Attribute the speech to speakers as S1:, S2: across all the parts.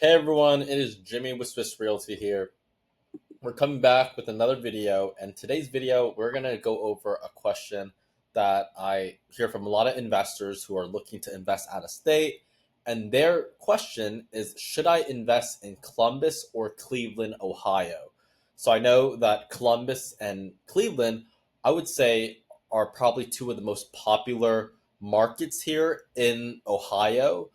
S1: Hey everyone, it is Jimmy with Swiss Realty here. We're coming back with another video, and today's video we're going to go over a question that I hear from a lot of investors who are looking to invest out of state, and their question is, should I invest in Columbus or Cleveland, Ohio? So I know that Columbus and Cleveland, I would say, are probably two of the most popular markets here in Ohio,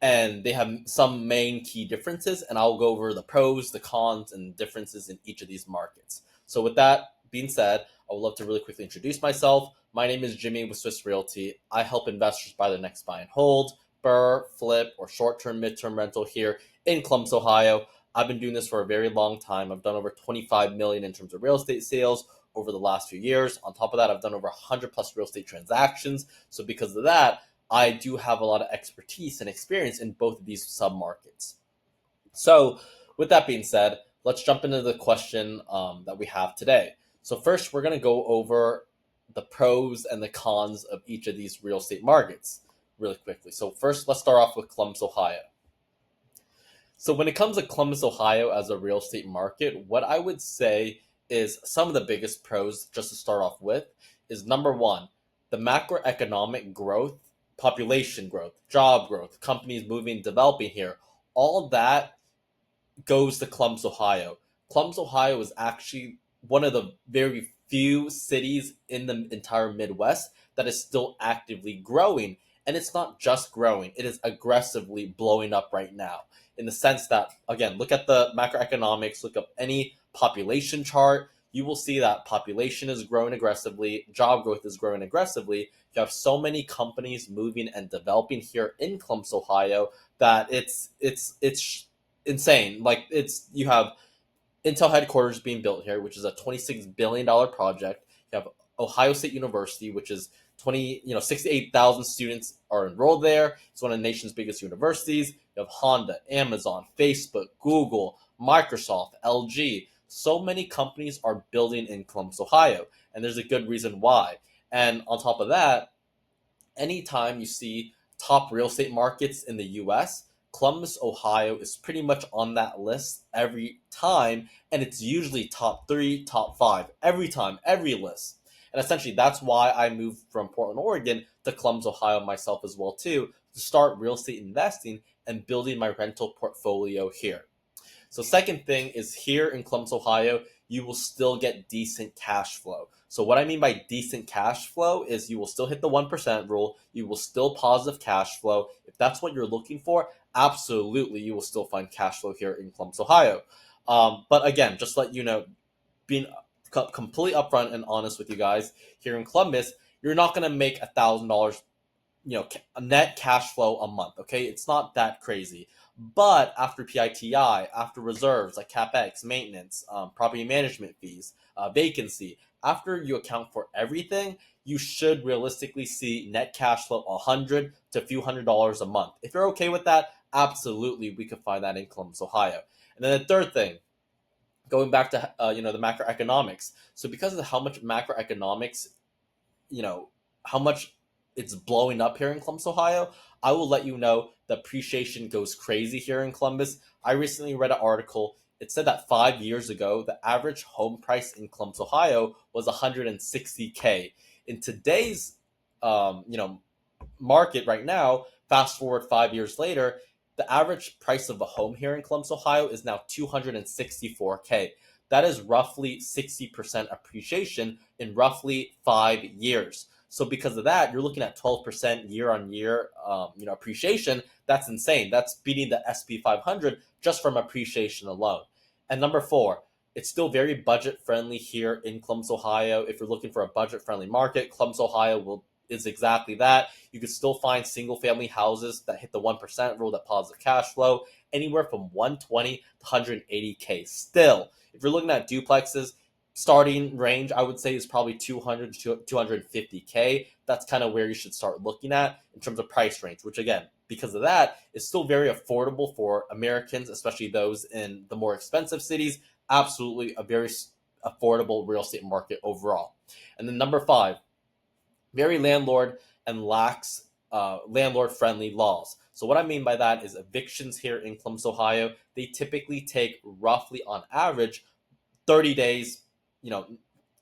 S1: and they have some main key differences, and I'll go over the pros, the cons, and differences in each of these markets. So with that being said, I would love to really quickly introduce myself. My name is Jimmy with Swiss Realty. I help investors buy their next buy and hold, BRRRR, flip, or short-term, mid-term rental here in Columbus, Ohio. I've been doing this for a very long time. I've done over 25 million in terms of real estate sales over the last few years. On top of that, I've done over 100 plus real estate transactions. So because of that, I do have a lot of expertise and experience in both of these sub-markets. So with that being said, let's jump into the question that we have today. So first, we're going to go over the pros and the cons of each of these real estate markets really quickly. So first, let's start off with Columbus, Ohio. So when it comes to Columbus, Ohio as a real estate market, what I would say is some of the biggest pros, just to start off with, is number one, the macroeconomic growth, population growth, job growth, companies moving, developing here, all that goes to Columbus, Ohio. Columbus, Ohio is actually one of the very few cities in the entire Midwest that is still actively growing. And it's not just growing, it is aggressively blowing up right now. In the sense that, again, look at the macroeconomics, look up any population chart, you will see that population is growing aggressively, job growth is growing aggressively. You have so many companies moving and developing here in Columbus, Ohio, that it's insane. Like you have Intel headquarters being built here, which is a $26 billion project. You have Ohio State University, which is 68,000 students are enrolled there. It's one of the nation's biggest universities. You have Honda, Amazon, Facebook, Google, Microsoft, LG. So many companies are building in Columbus, Ohio, and there's a good reason why. And on top of that, anytime you see top real estate markets in the US, Columbus, Ohio is pretty much on that list every time, and it's usually top 3, top 5 every time, every list. And essentially, that's why I moved from Portland, Oregon to Columbus, Ohio myself as well too, to start real estate investing and building my rental portfolio here. So second thing is, here in Columbus, Ohio, you will still get decent cash flow. So what I mean by decent cash flow is you will still hit the 1% rule. You will still positive cash flow. If that's what you're looking for, absolutely, you will still find cash flow here in Columbus, Ohio. But again, just let you know, being completely upfront and honest with you guys, here in Columbus, you're not going to make $1,000, a net cash flow a month. Okay, it's not that crazy. But after PITI, after reserves like CapEx, maintenance, property management fees, vacancy, after you account for everything, you should realistically see net cash flow $100 to a few $100 a month. If you're okay with that, absolutely, we could find that in Columbus, Ohio. And then the third thing, going back to the macroeconomics. So because of how much macroeconomics, how much it's blowing up here in Columbus, Ohio, I will let you know the appreciation goes crazy here in Columbus. I recently read an article. It said that 5 years ago, the average home price in Columbus, Ohio was $160K. In today's, market right now, fast forward 5 years later, the average price of a home here in Columbus, Ohio is now $264K. That is roughly 60% appreciation in roughly 5 years. So because of that, you're looking at 12% year on year, appreciation. That's insane. That's beating the SP 500 just from appreciation alone. And number four, it's still very budget friendly here in Columbus, Ohio. If you're looking for a budget friendly market, Columbus, Ohio is exactly that. You can still find single family houses that hit the 1% rule, that positive cash flow, anywhere from 120 to 180K. Still, if you're looking at duplexes, starting range, I would say, is probably 200 to 250K. That's kind of where you should start looking at in terms of price range, which again, because of that, is still very affordable for Americans, especially those in the more expensive cities. Absolutely a very affordable real estate market overall. And then number five, very landlord and lax landlord-friendly laws. So what I mean by that is evictions here in Columbus, Ohio, they typically take roughly on average 30 days,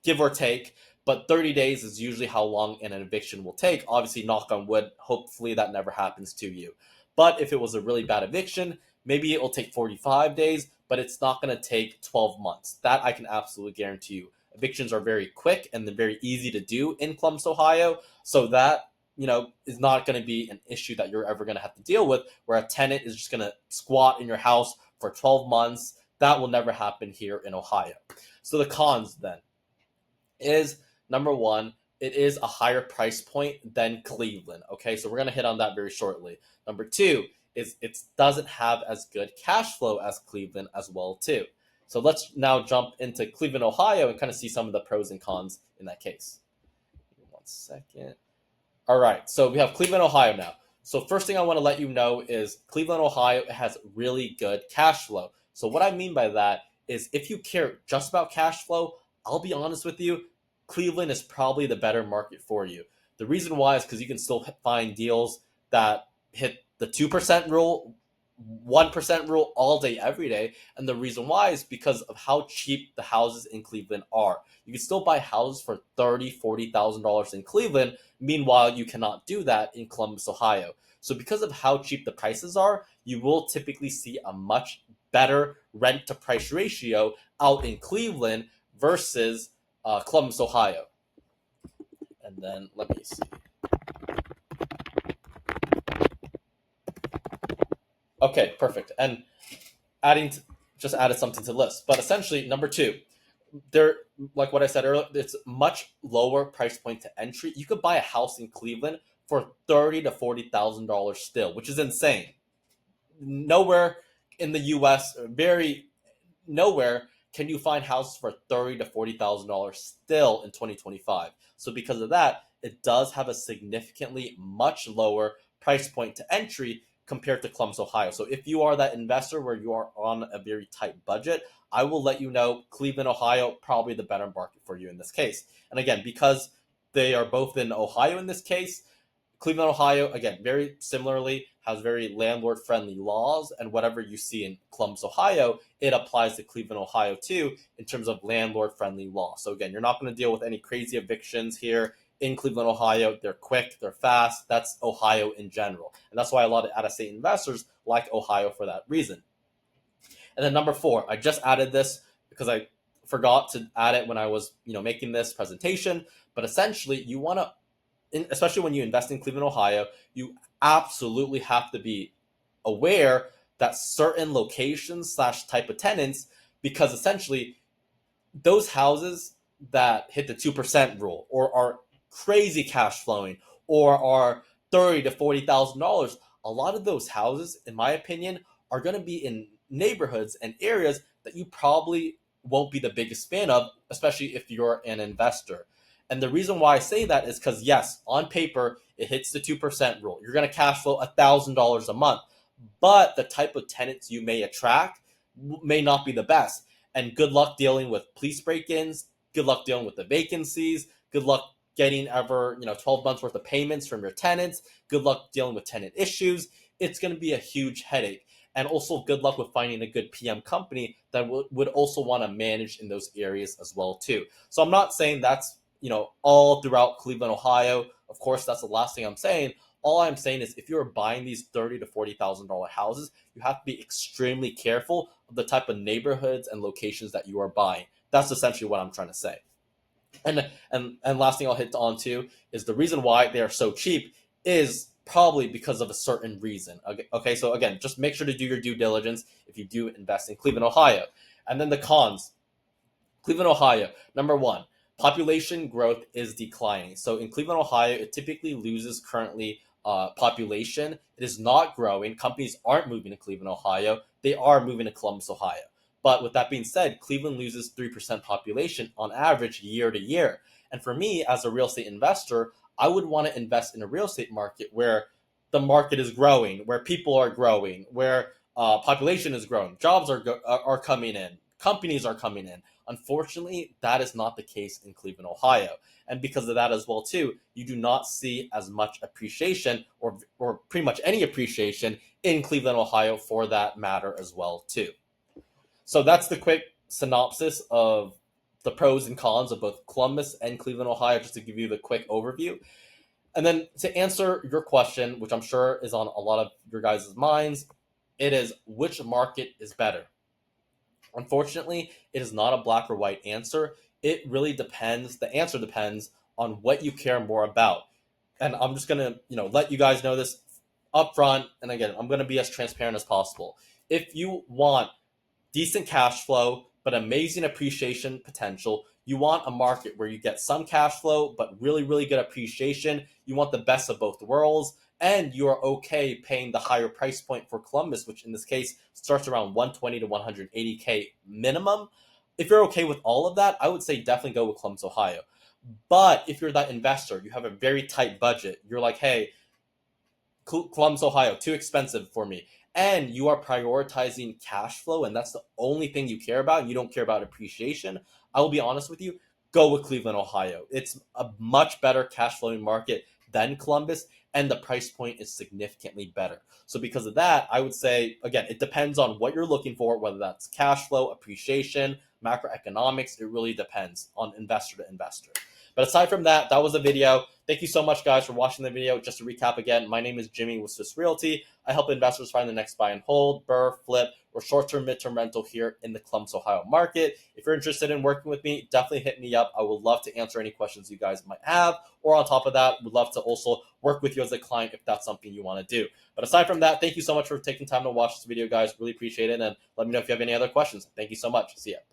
S1: give or take, but 30 days is usually how long an eviction will take. Obviously, knock on wood, hopefully that never happens to you. But if it was a really bad eviction, maybe it will take 45 days, but it's not going to take 12 months. That I can absolutely guarantee you. Evictions are very quick and they're very easy to do in Columbus, Ohio. So that, is not going to be an issue that you're ever going to have to deal with, where a tenant is just going to squat in your house for 12 months. That will never happen here in Ohio. So the cons then is, number one, it is a higher price point than Cleveland. Okay, so we're going to hit on that very shortly. Number two is it doesn't have as good cash flow as Cleveland as well too. So let's now jump into Cleveland, Ohio, and kind of see some of the pros and cons in that case. 1 second. All right, so we have Cleveland, Ohio now. So first thing I want to let you know is Cleveland, Ohio has really good cash flow. So what I mean by that is if you care just about cash flow, I'll be honest with you, Cleveland is probably the better market for you. The reason why is because you can still find deals that hit the 2% rule, 1% rule all day, every day. And the reason why is because of how cheap the houses in Cleveland are. You can still buy houses for $30,000, $40,000 in Cleveland. Meanwhile, you cannot do that in Columbus, Ohio. So because of how cheap the prices are, you will typically see a much better rent to price ratio out in Cleveland versus Columbus, Ohio. And then let me see. Okay, perfect. And just added something to the list. But essentially, number two, there, like what I said earlier, it's much lower price point to entry. You could buy a house in Cleveland for $30,000 to $40,000 still, which is insane. Nowhere in the U.S., nowhere can you find houses for $30,000 to $40,000 still in 2025. So because of that, it does have a significantly much lower price point to entry compared to Columbus, Ohio. So if you are that investor where you are on a very tight budget, I will let you know Cleveland, Ohio, probably the better market for you in this case. And again, because they are both in Ohio in this case, Cleveland, Ohio, again, very similarly, has very landlord-friendly laws, and whatever you see in Columbus, Ohio, it applies to Cleveland, Ohio too, in terms of landlord-friendly law. So again, you're not going to deal with any crazy evictions here in Cleveland, Ohio. They're quick, they're fast. That's Ohio in general. And that's why a lot of out-of-state investors like Ohio for that reason. And then number four, I just added this because I forgot to add it when I was, making this presentation. But essentially, you want to, especially when you invest in Cleveland, Ohio, you absolutely have to be aware that certain locations / type of tenants, because essentially those houses that hit the 2% rule or are crazy cash flowing or are $30,000 to $40,000, a lot of those houses, in my opinion, are going to be in neighborhoods and areas that you probably won't be the biggest fan of, especially if you're an investor. And the reason why I say that is because, yes, on paper, it hits the 2% rule. You're going to cash flow $1,000 a month, but the type of tenants you may attract may not be the best. And good luck dealing with police break-ins. Good luck dealing with the vacancies. Good luck getting 12 months worth of payments from your tenants. Good luck dealing with tenant issues. It's going to be a huge headache. And also good luck with finding a good PM company that would also want to manage in those areas as well too. So I'm not saying that's all throughout Cleveland, Ohio. Of course, that's the last thing I'm saying. All I'm saying is if you're buying these $30,000 to $40,000 houses, you have to be extremely careful of the type of neighborhoods and locations that you are buying. That's essentially what I'm trying to say. And last thing I'll hit on to is the reason why they are so cheap is probably because of a certain reason. Okay, so again, just make sure to do your due diligence if you do invest in Cleveland, Ohio. And then the cons. Cleveland, Ohio, number one, population growth is declining. So in Cleveland, Ohio, it typically loses currently population. It is not growing. Companies aren't moving to Cleveland, Ohio. They are moving to Columbus, Ohio. But with that being said, Cleveland loses 3% population on average year to year. And for me, as a real estate investor, I would want to invest in a real estate market where the market is growing, where people are growing, where population is growing, jobs are coming in, companies are coming in. Unfortunately, that is not the case in Cleveland, Ohio. And because of that as well, too, you do not see as much appreciation or pretty much any appreciation in Cleveland, Ohio for that matter as well, too. So that's the quick synopsis of the pros and cons of both Columbus and Cleveland, Ohio, just to give you the quick overview. And then to answer your question, which I'm sure is on a lot of your guys' minds, it is, which market is better? Unfortunately, it is not a black or white answer. It really depends. The answer depends on what you care more about. And I'm just going to, let you guys know this up front. And again, I'm going to be as transparent as possible. If you want decent cash flow, but amazing appreciation potential, you want a market where you get some cash flow, but really, really good appreciation. You want the best of both worlds, and you are okay paying the higher price point for Columbus, which in this case starts around 120 to 180K minimum. If you're okay with all of that, I would say definitely go with Columbus, Ohio. But if you're that investor, you have a very tight budget, you're like, hey, Columbus, Ohio, too expensive for me, and you are prioritizing cash flow, and that's the only thing you care about, and you don't care about appreciation, I will be honest with you, go with Cleveland, Ohio. It's a much better cash flowing market than Columbus, and the price point is significantly better. So because of that, I would say, again, it depends on what you're looking for, whether that's cash flow, appreciation, macroeconomics. It really depends on investor to investor. But aside from that, that was the video. Thank you so much, guys, for watching the video. Just to recap again, my name is Jimmy with Swiss Realty. I help investors find the next buy and hold, BRRRR, flip, or short-term, mid-term rental here in the Columbus, Ohio market. If you're interested in working with me, definitely hit me up. I would love to answer any questions you guys might have. Or on top of that, would love to also work with you as a client if that's something you want to do. But aside from that, thank you so much for taking time to watch this video, guys. Really appreciate it. And let me know if you have any other questions. Thank you so much. See ya.